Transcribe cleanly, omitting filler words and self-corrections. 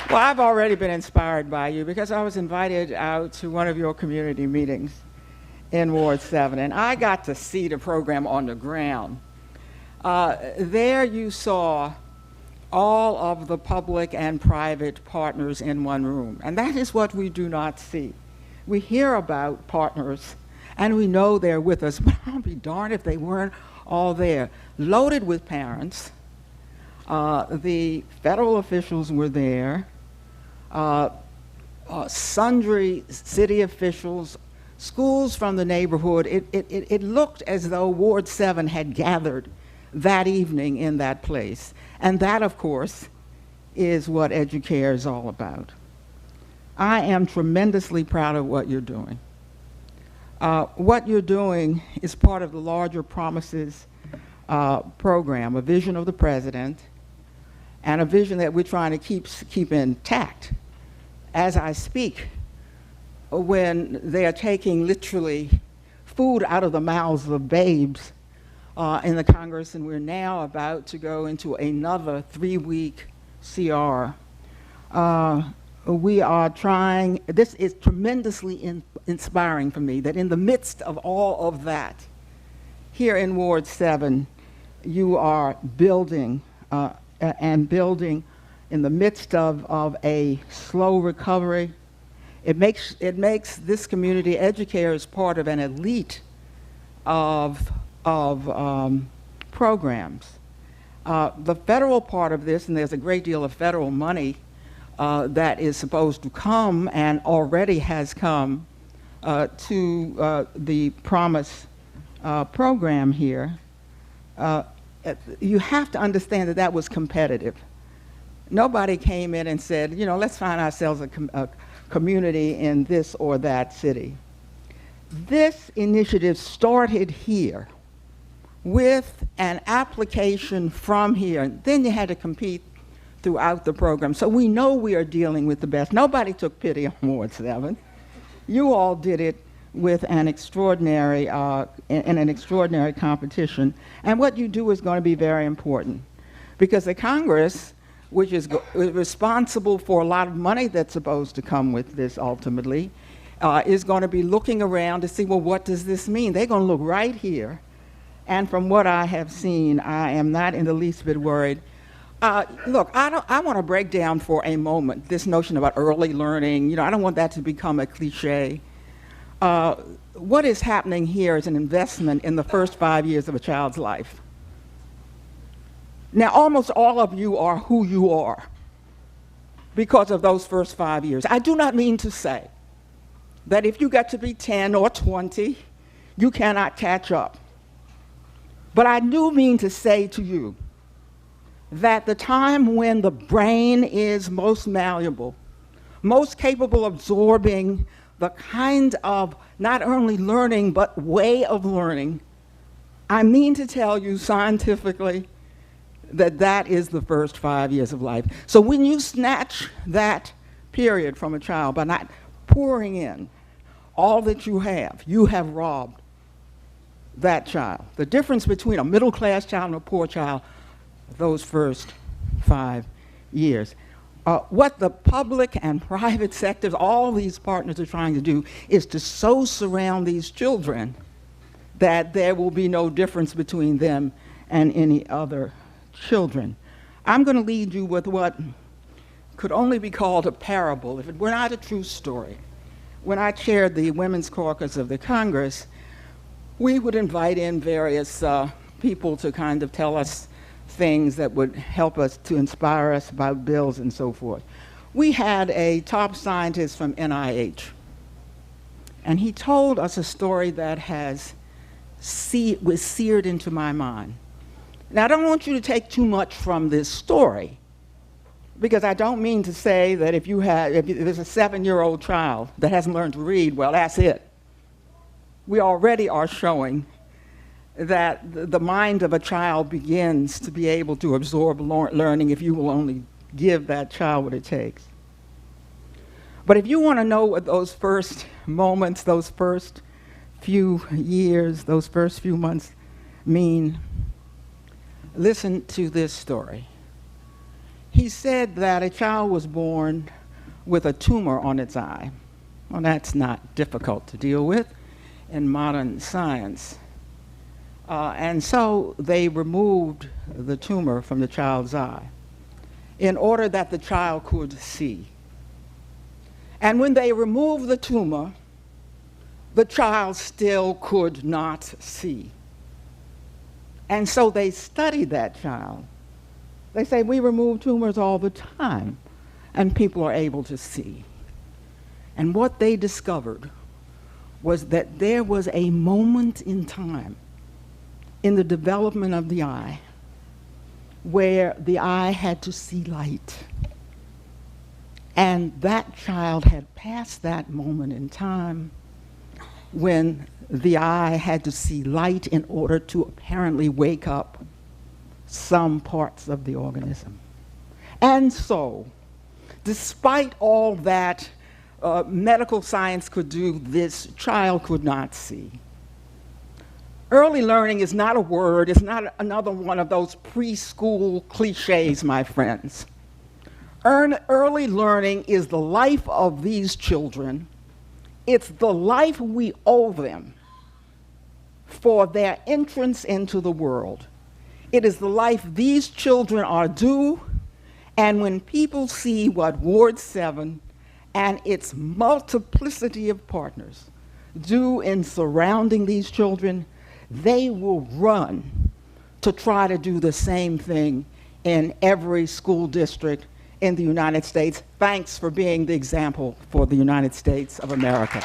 Well, I've already been inspired by you because I was invited out to one of your community meetings in Ward 7, and I got to see the program on the ground. There you saw all of the public and private partners in one room, and that is what we do not see. We hear about partners, and we know they're with us, but I'll be darned if they weren't all there, loaded with parents. The federal officials were there, sundry city officials, schools from the neighborhood. It looked as though Ward 7 had gathered that evening in that place. And that, of course, is what Educare is all about. I am tremendously proud of what you're doing. What you're doing is part of the larger Promises program, a vision of the president, and a vision that we're trying to keep intact. As I speak, when they are taking literally food out of the mouths of babes in the Congress, and we're now about to go into another 3-week CR. We are trying, this is tremendously inspiring for me, that in the midst of all of that, here in Ward 7, you are building and building in the midst of a slow recovery. It makes this community, Educare, as part of an elite of programs. The federal part of this, and there's a great deal of federal money that is supposed to come and already has come to the Promise program here. You have to understand that that was competitive. Nobody came in and said, you know, let's find ourselves a community in this or that city. This initiative started here with an application from here. Then you had to compete throughout the program. So we know we are dealing with the best. Nobody took pity on Ward 7. You all did it with an extraordinary, in an extraordinary competition. And what you do is going to be very important, because the Congress, which is responsible for a lot of money that's supposed to come with this ultimately, is going to be looking around to see, well, what does this mean? They're going to look right here. And from what I have seen, I am not in the least bit worried. Look, I want to break down for a moment this notion about early learning. You know, I don't want that to become a cliche. What is happening here is an investment in the first 5 years of a child's life. Now, almost all of you are who you are because of those first 5 years. I do not mean to say that if you get to be 10 or 20, you cannot catch up. But I do mean to say to you that the time when the brain is most malleable, most capable of absorbing the kind of not only learning, but way of learning, I mean to tell you scientifically that that is the first 5 years of life. So when you snatch that period from a child by not pouring in all that you have robbed that child. The difference between a middle-class child and a poor child, those first 5 years. What the public and private sectors, all these partners are trying to do is to so surround these children that there will be no difference between them and any other children. I'm going to lead you with what could only be called a parable if it were not a true story. When I chaired the Women's Caucus of the Congress, we would invite in various people to kind of tell us things that would help us to inspire us about bills and so forth. We had a top scientist from NIH, and he told us a story that was seared into my mind. Now, I don't want you to take too much from this story, because I don't mean to say that if there's a 7-year-old child that hasn't learned to read, well, that's it. We already are showing that the mind of a child begins to be able to absorb learning if you will only give that child what it takes. But if you want to know what those first moments, those first few years, those first few months mean, listen to this story. He said that a child was born with a tumor on its eye. Well, that's not difficult to deal with in modern science. And so they removed the tumor from the child's eye in order that the child could see. And when they removed the tumor, the child still could not see. And so they studied that child. They say, we remove tumors all the time, and people are able to see. And what they discovered was that there was a moment in time in the development of the eye where the eye had to see light. And that child had passed that moment in time when the eye had to see light in order to apparently wake up some parts of the organism. And so, despite all that medical science could do, this child could not see. Early learning is not a word, it's not another one of those preschool cliches, my friends. Early learning is the life of these children. It's the life we owe them for their entrance into the world. It is the life these children are due, and when people see what Ward 7 and its multiplicity of partners do in surrounding these children, they will run to try to do the same thing in every school district in the United States. Thanks for being the example for the United States of America.